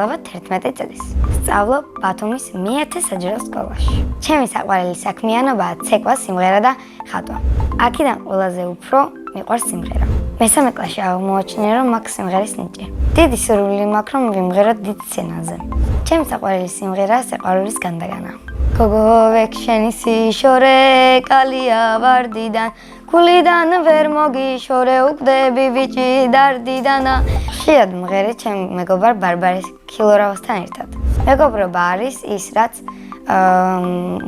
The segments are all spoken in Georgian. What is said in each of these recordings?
მოგზაურობა 11 წლის. სწავლობ ბათუმის მეათე საჯარო სკოლაში. ჩემი საყვარელი საქმიანობაა ცეკვა, სიმღერა და ხატვა. აქედან ყველაზე უფრო მიყვარს სიმღერა. მესამე კლასში აღმოაჩინე, რომ მაქვს სიმღერის ნიჭი. დიდი სურვილი მაქვს, რომ ვიმღეროთ დიდ სცენაზე. ჩემი საყვარელი სიმღერაა სიყვარულის განდაგანა. გოგო ვეკ შენი სიშორე კალია ვარდიდან გულიდან ვერ მოგიშორე უკვდები ბიჭი დარდიდანა. ხშირად მღერე ჩემ მეგობარ ბარბარეს ქილორავასთან ერთად. მეგობრობა არის ის, რაც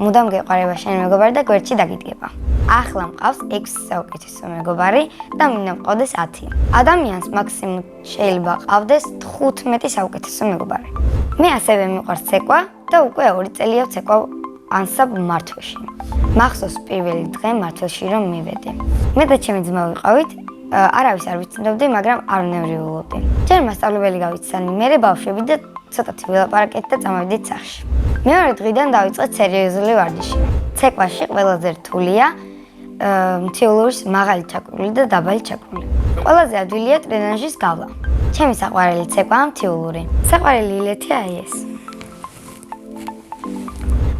მუდამ გეყარება შენი მეგობარი და გვერდში დაგიდგება. ახლა მყავს 6 საუკეთესო მეგობარი და მინდა მყავდეს 10. ადამიანს მაქსიმუმ შეიძლება ყავდეს 15 საუკეთესო მეგობარი. მე ასევე მიყვარს ცეკვა და უკვე 2 წელია ვცეკვავ ანსამბლ მართლში. მახსოვს პირველი დღე მართლში რომ მივედი. მე და ჩემი ძმა ვიყავით, არავის არ ვიცნობდი, მაგრამ არ ვნევრულობდი. ჯერ მასწავლებელი გავიცანი, მერე ბავშვები და ცოტათი ვილაპარაკეთ და წამოვიდით სახლში. მეორე დღიდან დავიწყეთ სერიოზული ვარჯიში. ცეკვაში ყველაზე რთულია მთიულურის მაღალი ჩაკრული და დაბალი ჩაკრული. ყველაზე ადვილია ტრენაჟის გავლა. ჩემი საყვარელი ცეკვაა მთიულური. საყვარელი ილეთია ეს.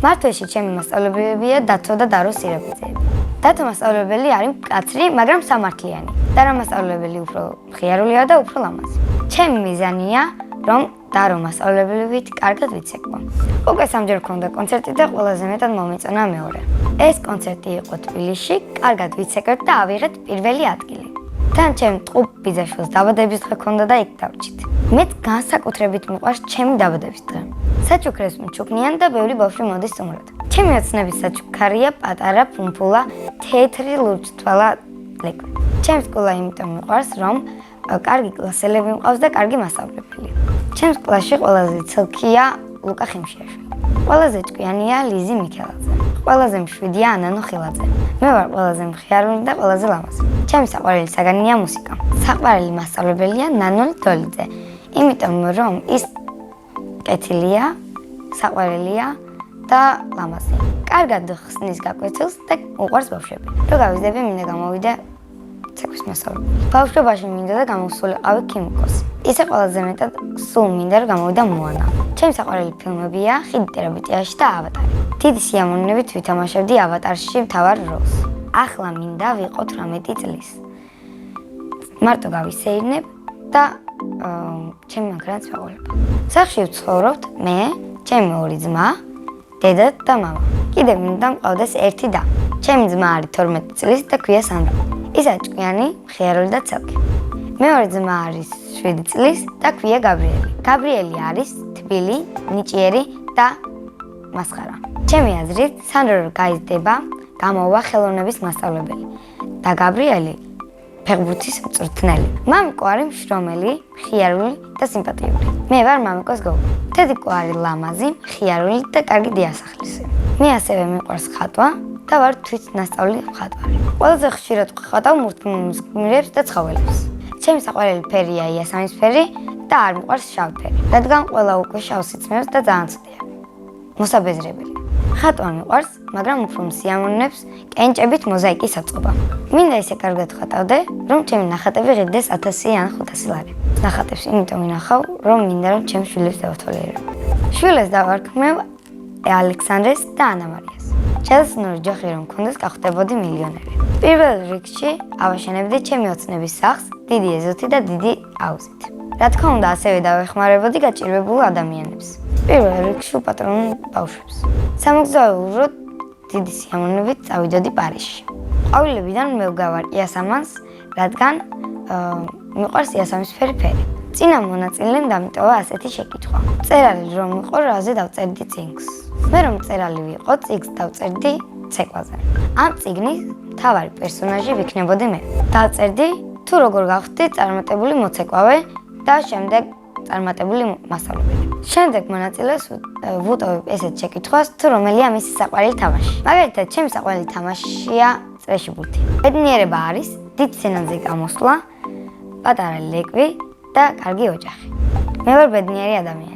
მართლში ჩემი მასწავლებლებია დათო და დარო სირაბიძეები. დათო მასწავლებელი არის მკაცრი, მაგრამ სამართლიანი. დარო მასწავლებელი უფრო მხიარულია და უფრო ლამაზი. ჩემი მიზანია, რომ დარო მასწავლებელივით კარგად ვიცეკვო. უკვე 3 ჯერ მქონდა კონცერტი და ყველაზე მეტად მომეწონა მეორე. ეს კონცერტი იყო თბილისში, კარგად ვიცეკვეთ და ავიღეთ პირველი ადგილი. თან ჩემ ტყუპ ბიძაშვილს დაბადების დღე ჰქონდა და იქ დავჭით. მეც განსაკუთრებით მიყვარს ჩემი დაბადების დღე. საჩუქრებს მჩუქნიან და ბევრი ბავშვი მოდის სტუმრად. ჩემი ოცნების საჩუქარია პატარა ფუმფულა, თეთრი ლურჯთვალა ლეკვი. ჩემს სკოლა იმიტომ მიყვარს, რომ კარგი კლასელები მყავს და კარგი მასწავლებელი. ჩემს კლასში ყველაზე ცილქია ლუკა ხიმშიაშვილი. ყველაზე ჭკვიანია ლიზი მიქელაძე. ყველაზე მშვიდია ანანო ხილაძე. მე ვარ ყველაზე მხიარული და ყველაზე ლამაზი. ჩემი საყვარელი საგანია მუსიკა. საყვარელი მასწავლებელია ნანოლ დოლიძე. იმიტომ რომ ის კეთილია, საყვარელია და ლამაზი. კარგად ხსნის გაკვეთილს და უყვარს ბავშვები. რო გავიზრდები, მინდა გამოვიდე ცეკვის მასწავლებელი. ბავშვობაში მინდა და გამოვსულიყავი ქიმიკოსი. ისე ყველაზე მეტად სულ მინდა რომ გამოვიდა მოანა. ჩემი საყვარელი ფილმებია ხიდი ტერაბიტიაში და ავატარი. დიდი სიამოვნებით ვითამაშებდი ავატარში მთავარ როლს. ახლა მინდა ვიყო 18 წლის. მარტო გავისეირნებ და ჩემი მაგრანც ვეყოლება. სახლში ვცხოვრობთ მე, ჩემი 2 ძმა, დედა და მამა. კიდევ მინდა მყავდეს 1 და. ჩემი ძმა არის 12 წლის და ქვია სანდრო. ის არის ჭკვიანი, მხიარული და ცალკე. მეორე ძმა არის 7 წლის და ქვია გაბრიელი. გაბრიელი არის თბილი, ნიჭიერი და მასხარა. ჩემი აზრით, სანდრო რო გაიზრდება, გამოვა ხელოვნების მასწავლებელი და გაბრიელი ფეხბურთის მწვრთნელი. მამიკო არის მშრომელი, მხიარული და სიმპათიური. მე ვარ მამიკოს გოგო. თედიკო არის ლამაზი, მხიარული და კარგი დიასახლისი. მე ასევე მიყვარს ხატვა და ვარ თვითნასწავლი მხატვარი. ყველაზე ხშირად ვხატავ მურთმისმირებს და ცხოველებს. ჩემი საყვარელი ფერია იასამნისფერი და არ მიყვარს შავი ფერი, რადგან ყველა უკვე შავს იცმევს და ძალიან ცუდია. მოსაბეზრებელი. ხატვა მიყვარს, მაგრამ უფრო მსიამოვნებს კენჭებით მოზაიკის აწყობა. მინდა ისე კარგად ხატავდე, რომ ჩემი ნახატები ღირდეს 1000 ან 500 ლარი. ნახატებს იმიტომ ვინახავ, რომ მინდა რომ ჩემს შვილებს დავათვალიერებ. შვილებს დავარქმევ ალექსანდრეს და ანა მარიას. ჩადასტურებული ჯოხი რომ მქონდეს, გავხდებოდი მილიონერი. პირველ რიგში ავაშენებდი ჩემი ოცნების სახლს, დიდი ეზოთი და დიდი აუზით. რა თქმა უნდა, ასევე დავეხმარებოდი გაჭირვებულ ადამიანებს. პირველ რიგში უპატრონო ბავშვებს. სამოგზაურო დიდი სიამოვნებით წავიდოდი პარიზში. ყვავილებიდან მე ვგავარ იასამანს, რადგან მიყვარს იასამნისფერი ფერი. წინა მონაწილემ დამიტოვა ასეთი შეკითხვა. წერალი რომ იყო, რაზე დავწერდი წიგნს. მე რომ წერალი ვიყო, წიგნს დავწერდი ცეკვაზე. ამ წიგნის მთავარი პერსონაჟი ვიქნებოდი მე. დავწერდი თუ როგორ გავხდი წარმატებული მოცეკვავე და შემდეგ წარმატებული მასწავლებელი. შემდეგ მონაწილეს ვუტოვებ ესეთ შეკითხვას, თუ რომელია მისი საყვარელი თამაში. მაგალითად, ჩემი საყვარელი თამაშია წრეში ბურთი. ბედნიერება არის დიდ სცენაზე გამოსვლა, პატარა ლეკვი და კარგი ოჯახი. მე ვარ ბედნიერი ადამიანი.